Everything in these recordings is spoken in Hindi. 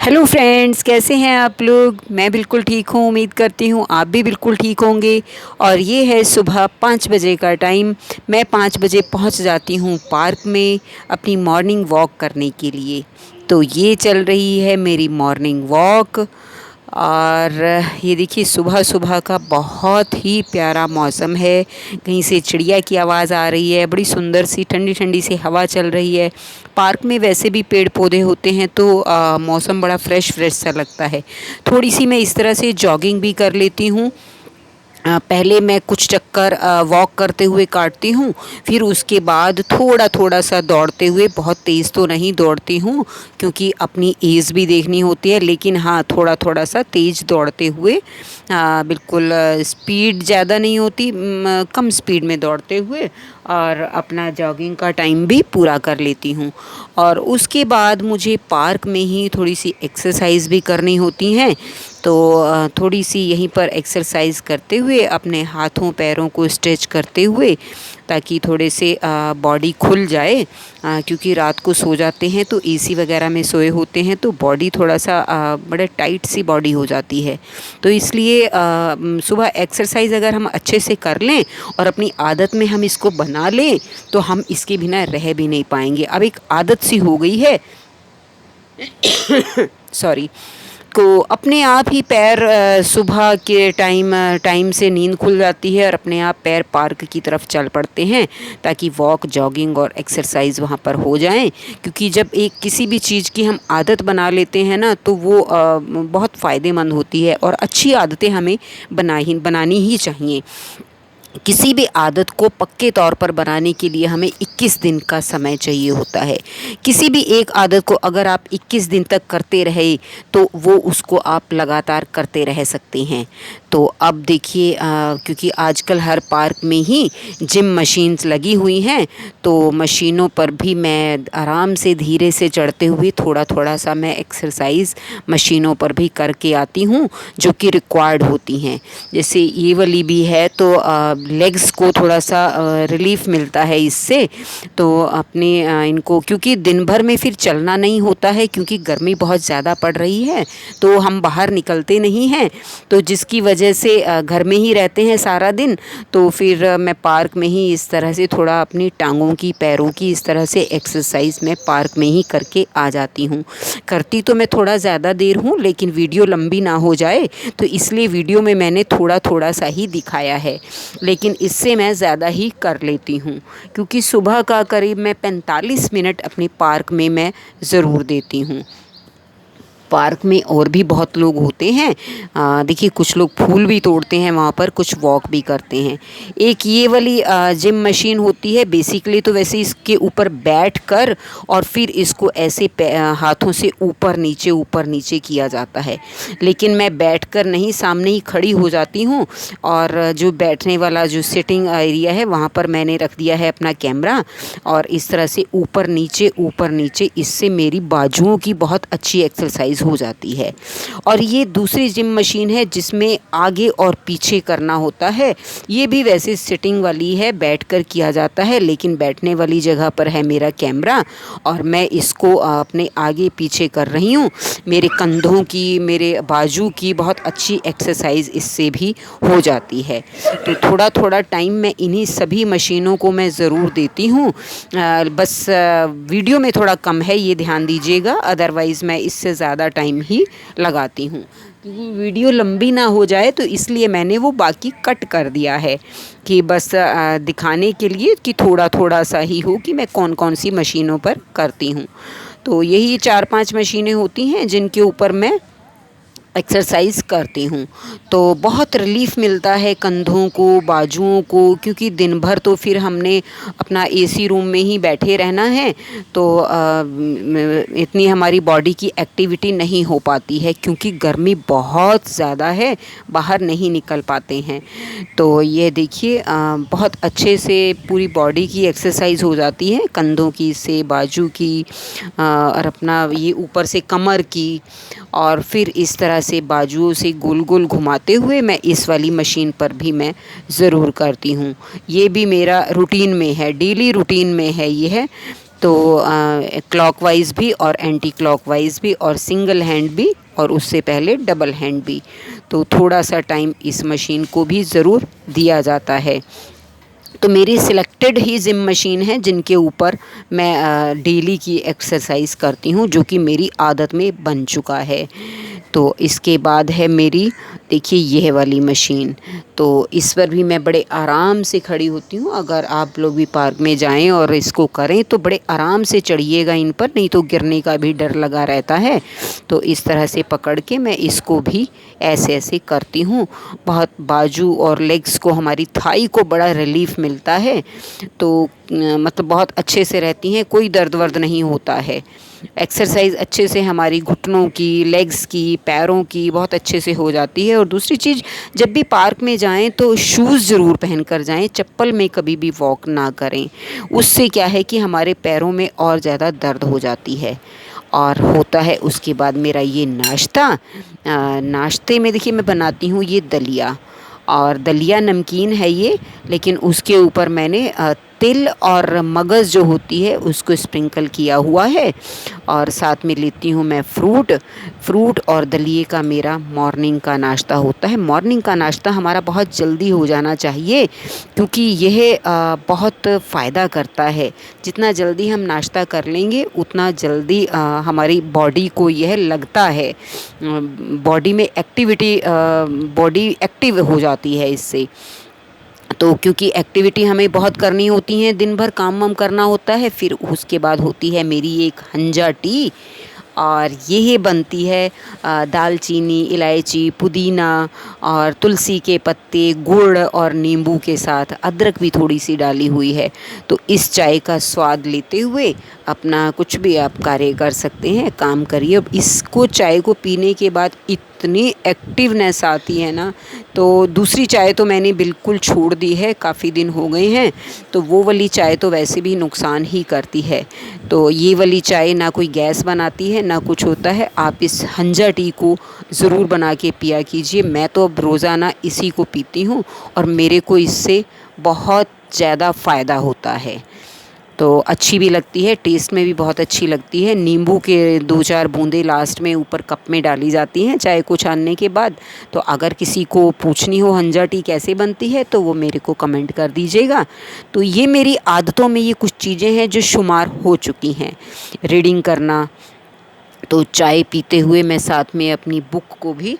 हेलो फ्रेंड्स, कैसे हैं आप लोग। मैं बिल्कुल ठीक हूँ। उम्मीद करती हूँ आप भी बिल्कुल ठीक होंगे। और ये है सुबह 5 बजे का टाइम। मैं 5 बजे पहुँच जाती हूँ पार्क में अपनी मॉर्निंग वॉक करने के लिए। तो ये चल रही है मेरी मॉर्निंग वॉक। और ये देखिए, सुबह सुबह का बहुत ही प्यारा मौसम है। कहीं से चिड़िया की आवाज़ आ रही है, बड़ी सुंदर सी ठंडी ठंडी सी हवा चल रही है। पार्क में वैसे भी पेड़ पौधे होते हैं तो मौसम बड़ा फ्रेश फ्रेश सा लगता है। थोड़ी सी मैं इस तरह से जॉगिंग भी कर लेती हूँ। पहले मैं कुछ चक्कर वॉक करते हुए काटती हूँ। फिर उसके बाद थोड़ा थोड़ा सा दौड़ते हुए, बहुत तेज़ तो नहीं दौड़ती हूँ क्योंकि अपनी एज भी देखनी होती है, लेकिन हाँ थोड़ा थोड़ा सा तेज़ दौड़ते हुए, बिल्कुल स्पीड ज़्यादा नहीं होती, कम स्पीड में दौड़ते हुए और अपना जॉगिंग का टाइम भी पूरा कर लेती हूँ। और उसके बाद मुझे पार्क में ही थोड़ी सी एक्सरसाइज भी करनी होती हैं। तो थोड़ी सी यहीं पर एक्सरसाइज करते हुए, अपने हाथों पैरों को स्ट्रेच करते हुए, ताकि थोड़े से बॉडी खुल जाए। क्योंकि रात को सो जाते हैं तो एसी वगैरह में सोए होते हैं तो बॉडी थोड़ा सा बड़े टाइट सी बॉडी हो जाती है। तो इसलिए सुबह एक्सरसाइज अगर हम अच्छे से कर लें और अपनी आदत में हम इसको बना लें तो हम इसके बिना रह भी नहीं पाएंगे। अब एक आदत सी हो गई है, सॉरी। को अपने आप ही पैर सुबह के टाइम से नींद खुल जाती है और अपने आप पैर पार्क की तरफ चल पड़ते हैं, ताकि वॉक जॉगिंग और एक्सरसाइज वहाँ पर हो जाएं। क्योंकि जब एक किसी भी चीज़ की हम आदत बना लेते हैं ना, तो वो बहुत फ़ायदेमंद होती है और अच्छी आदतें हमें बनानी ही चाहिए। किसी भी आदत को पक्के तौर पर बनाने के लिए हमें 21 दिन का समय चाहिए होता है। किसी भी एक आदत को अगर आप 21 दिन तक करते रहे तो वो उसको आप लगातार करते रह सकते हैं। तो अब देखिए, क्योंकि आजकल हर पार्क में ही जिम मशीन्स लगी हुई हैं, तो मशीनों पर भी मैं आराम से धीरे से चढ़ते हुए थोड़ा थोड़ा सा मैं एक्सरसाइज मशीनों पर भी करके आती हूँ, जो कि रिक्वायर्ड होती हैं। जैसे ये वाली भी है तो लेग्स को थोड़ा सा रिलीफ मिलता है इससे। तो अपने इनको, क्योंकि दिन भर में फिर चलना नहीं होता है, क्योंकि गर्मी बहुत ज़्यादा पड़ रही है तो हम बाहर निकलते नहीं हैं, तो जिसकी वजह से घर में ही रहते हैं सारा दिन। तो फिर मैं पार्क में ही इस तरह से थोड़ा अपनी टांगों की पैरों की इस तरह से एक्सरसाइज मैं पार्क में ही करके आ जाती हूँ। करती तो मैं थोड़ा ज़्यादा देर हूँ, लेकिन वीडियो लंबी ना हो जाए तो इसलिए वीडियो में मैंने थोड़ा थोड़ा सा ही दिखाया है, लेकिन इससे मैं ज़्यादा ही कर लेती हूँ। क्योंकि सुबह का करीब मैं 45 मिनट अपने पार्क में मैं ज़रूर देती हूँ। पार्क में और भी बहुत लोग होते हैं। देखिए, कुछ लोग फूल भी तोड़ते हैं वहाँ पर, कुछ वॉक भी करते हैं। एक ये वाली जिम मशीन होती है, बेसिकली तो वैसे इसके ऊपर बैठ कर और फिर इसको ऐसे हाथों से ऊपर नीचे किया जाता है। लेकिन मैं बैठकर नहीं, सामने ही खड़ी हो जाती हूँ। और जो बैठने वाला जो सिटिंग एरिया है वहाँ पर मैंने रख दिया है अपना कैमरा, और इस तरह से ऊपर नीचे इससे मेरी बाजुओं की बहुत अच्छी एक्सरसाइज हो जाती है। और ये दूसरी जिम मशीन है जिसमें आगे और पीछे करना होता है। ये भी वैसे सिटिंग वाली है, बैठकर किया जाता है, लेकिन बैठने वाली जगह पर है मेरा कैमरा और मैं इसको अपने आगे पीछे कर रही हूँ। मेरे कंधों की, मेरे बाजू की बहुत अच्छी एक्सरसाइज इससे भी हो जाती है। तो थोड़ा थोड़ा टाइम मैं इन्हीं सभी मशीनों को मैं ज़रूर देती हूँ। बस वीडियो में थोड़ा कम है, ये ध्यान दीजिएगा, अदरवाइज़ मैं इससे ज़्यादा टाइम ही लगाती हूँ। क्योंकि वीडियो लंबी ना हो जाए तो इसलिए मैंने वो बाकी कट कर दिया है, कि बस दिखाने के लिए कि थोड़ा थोड़ा सा ही हो कि मैं कौन कौन सी मशीनों पर करती हूँ। तो यही 4-5 मशीनें होती हैं जिनके ऊपर मैं एक्सरसाइज करती हूँ। तो बहुत रिलीफ़ मिलता है कंधों को, बाजुओं को, क्योंकि दिन भर तो फिर हमने अपना एसी रूम में ही बैठे रहना है। तो इतनी हमारी बॉडी की एक्टिविटी नहीं हो पाती है, क्योंकि गर्मी बहुत ज़्यादा है, बाहर नहीं निकल पाते हैं। तो ये देखिए, बहुत अच्छे से पूरी बॉडी की एक्सरसाइज हो जाती है, कंधों की से, बाजू की, और अपना ये ऊपर से कमर की। और फिर इस तरह से बाजुओं से गोल गोल घुमाते हुए मैं इस वाली मशीन पर भी मैं ज़रूर करती हूँ। ये भी मेरा रूटीन में है, डेली रूटीन में है ये है। तो क्लॉकवाइज़ भी और एंटी क्लॉकवाइज़ भी और सिंगल हैंड भी और उससे पहले डबल हैंड भी। तो थोड़ा सा टाइम इस मशीन को भी ज़रूर दिया जाता है। तो मेरी सिलेक्टेड ही जिम मशीन है जिनके ऊपर मैं डेली की एक्सरसाइज करती हूँ, जो कि मेरी आदत में बन चुका है। तो इसके बाद है मेरी, देखिए यह वाली मशीन, तो इस पर भी मैं बड़े आराम से खड़ी होती हूँ। अगर आप लोग भी पार्क में जाएं और इसको करें तो बड़े आराम से चढ़िएगा इन पर, नहीं तो गिरने का भी डर लगा रहता है। तो इस तरह से पकड़ के मैं इसको भी ऐसे ऐसे करती हूँ। बहुत बाजू और लेग्स को, हमारी थाई को बड़ा रिलीफ मिलता है। तो मतलब बहुत अच्छे से रहती हैं, कोई दर्द वर्द नहीं होता है। एक्सरसाइज अच्छे से हमारी घुटनों की, लेग्स की, पैरों की बहुत अच्छे से हो जाती है। और दूसरी चीज़, जब भी पार्क में जाएं तो शूज़ ज़रूर पहन कर जाएं, चप्पल में कभी भी वॉक ना करें। उससे क्या है कि हमारे पैरों में और ज़्यादा दर्द हो जाती है। और होता है उसके बाद मेरा ये नाश्ता। नाश्ते में देखिए मैं बनाती हूँ ये दलिया, और दलिया नमकीन है ये, लेकिन उसके ऊपर मैंने तिल और मगज़ जो होती है उसको स्प्रिंकल किया हुआ है। और साथ में लेती हूँ मैं फ्रूट और दलिए का मेरा मॉर्निंग का नाश्ता होता है। मॉर्निंग का नाश्ता हमारा बहुत जल्दी हो जाना चाहिए, क्योंकि यह बहुत फ़ायदा करता है। जितना जल्दी हम नाश्ता कर लेंगे उतना जल्दी हमारी बॉडी को यह लगता है, बॉडी में एक्टिविटी, बॉडी एक्टिव हो जाती है इससे। तो क्योंकि एक्टिविटी हमें बहुत करनी होती है, दिन भर काम वाम करना होता है, फिर उसके बाद होती है मेरी एक हंजा टी। और ये बनती है दालचीनी, इलायची, पुदीना और तुलसी के पत्ते, गुड़ और नींबू के साथ, अदरक भी थोड़ी सी डाली हुई है। तो इस चाय का स्वाद लेते हुए अपना कुछ भी आप कार्य कर सकते हैं, काम करिए। अब इसको, चाय को पीने के बाद इतनी एक्टिवनेस आती है ना, तो दूसरी चाय तो मैंने बिल्कुल छोड़ दी है, काफ़ी दिन हो गए हैं। तो वो वाली चाय तो वैसे भी नुकसान ही करती है। तो ये वाली चाय ना कोई गैस बनाती है ना कुछ होता है। आप इस हंजा टी को ज़रूर बना के पिया कीजिए। मैं तो अब रोज़ाना इसी को पीती हूँ और मेरे को इससे बहुत ज़्यादा फ़ायदा होता है। तो अच्छी भी लगती है, टेस्ट में भी बहुत अच्छी लगती है। नींबू के 2-4 बूंदें लास्ट में ऊपर कप में डाली जाती हैं चाय को छानने के बाद। तो अगर किसी को पूछनी हो हंजा टी कैसे बनती है तो वो मेरे को कमेंट कर दीजिएगा। तो ये मेरी आदतों में ये कुछ चीज़ें हैं जो शुमार हो चुकी हैं। रीडिंग करना, तो चाय पीते हुए मैं साथ में अपनी बुक को भी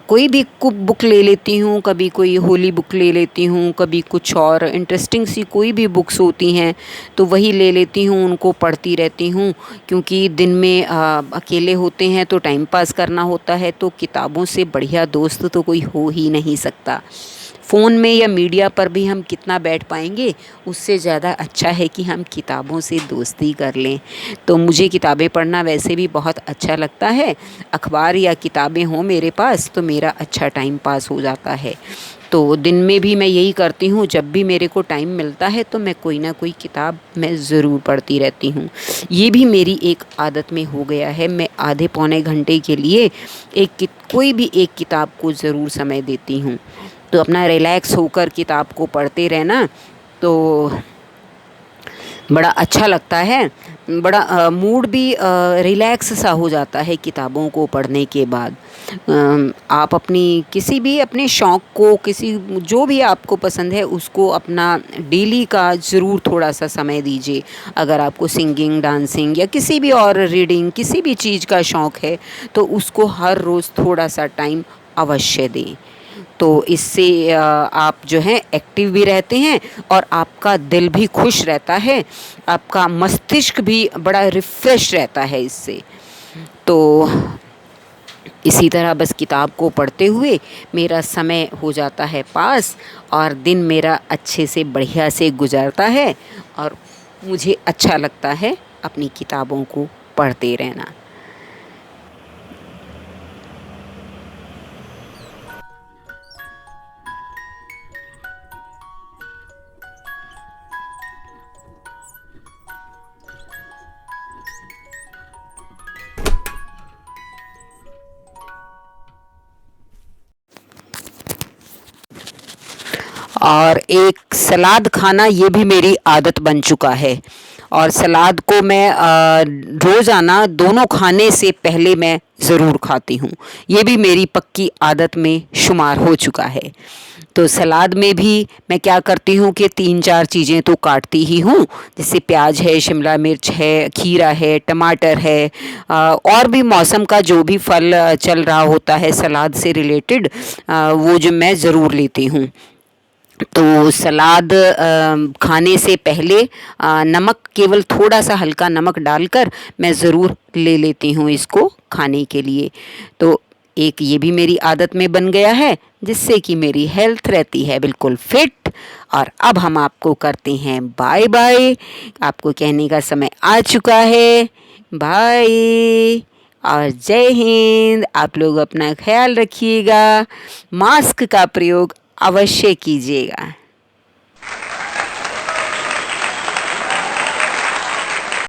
कोई भी बुक ले लेती हूँ, कभी कोई होली बुक ले लेती हूँ, कभी कुछ और इंटरेस्टिंग सी कोई भी बुक्स होती हैं तो वही ले लेती हूँ, उनको पढ़ती रहती हूँ। क्योंकि दिन में अकेले होते हैं तो टाइम पास करना होता है, तो किताबों से बढ़िया दोस्त तो कोई हो ही नहीं सकता। फ़ोन में या मीडिया पर भी हम कितना बैठ पाएंगे, उससे ज़्यादा अच्छा है कि हम किताबों से दोस्ती कर लें। तो मुझे किताबें पढ़ना वैसे भी बहुत अच्छा लगता है। अखबार या किताबें हों मेरे पास तो मेरा अच्छा टाइम पास हो जाता है। तो दिन में भी मैं यही करती हूँ, जब भी मेरे को टाइम मिलता है तो मैं कोई ना कोई किताब मैं ज़रूर पढ़ती रहती हूँ। ये भी मेरी एक आदत में हो गया है। मैं आधे पौने घंटे के लिए कोई भी एक किताब को ज़रूर समय देती हूँ। तो अपना रिलैक्स होकर किताब को पढ़ते रहना तो बड़ा अच्छा लगता है। बड़ा मूड भी रिलैक्स सा हो जाता है किताबों को पढ़ने के बाद। आप अपनी किसी भी अपने शौक़ को, किसी जो भी आपको पसंद है उसको अपना डेली का ज़रूर थोड़ा सा समय दीजिए। अगर आपको सिंगिंग, डांसिंग या किसी भी और रीडिंग, किसी भी चीज़ का शौक़ है तो उसको हर रोज़ थोड़ा सा टाइम अवश्य दें। तो इससे आप जो हैं एक्टिव भी रहते हैं और आपका दिल भी खुश रहता है, आपका मस्तिष्क भी बड़ा रिफ़्रेश रहता है इससे। तो इसी तरह बस किताब को पढ़ते हुए मेरा समय हो जाता है पास, और दिन मेरा अच्छे से बढ़िया से गुज़रता है और मुझे अच्छा लगता है अपनी किताबों को पढ़ते रहना। और एक सलाद खाना ये भी मेरी आदत बन चुका है। और सलाद को मैं रोज़ाना दोनों खाने से पहले मैं ज़रूर खाती हूँ। ये भी मेरी पक्की आदत में शुमार हो चुका है। तो सलाद में भी मैं क्या करती हूँ कि 3-4 चीज़ें तो काटती ही हूँ, जैसे प्याज है, शिमला मिर्च है, खीरा है, टमाटर है, और भी मौसम का जो भी फल चल रहा होता है सलाद से रिलेटेड, वो जो मैं ज़रूर लेती हूँ। तो सलाद खाने से पहले नमक, केवल थोड़ा सा हल्का नमक डालकर मैं ज़रूर ले लेती हूँ इसको खाने के लिए। तो एक ये भी मेरी आदत में बन गया है, जिससे कि मेरी हेल्थ रहती है बिल्कुल फिट। और अब हम आपको करते हैं बाय बाय। आपको कहने का समय आ चुका है। बाय और जय हिंद। आप लोग अपना ख्याल रखिएगा, मास्क का प्रयोग अवश्य कीजिएगा।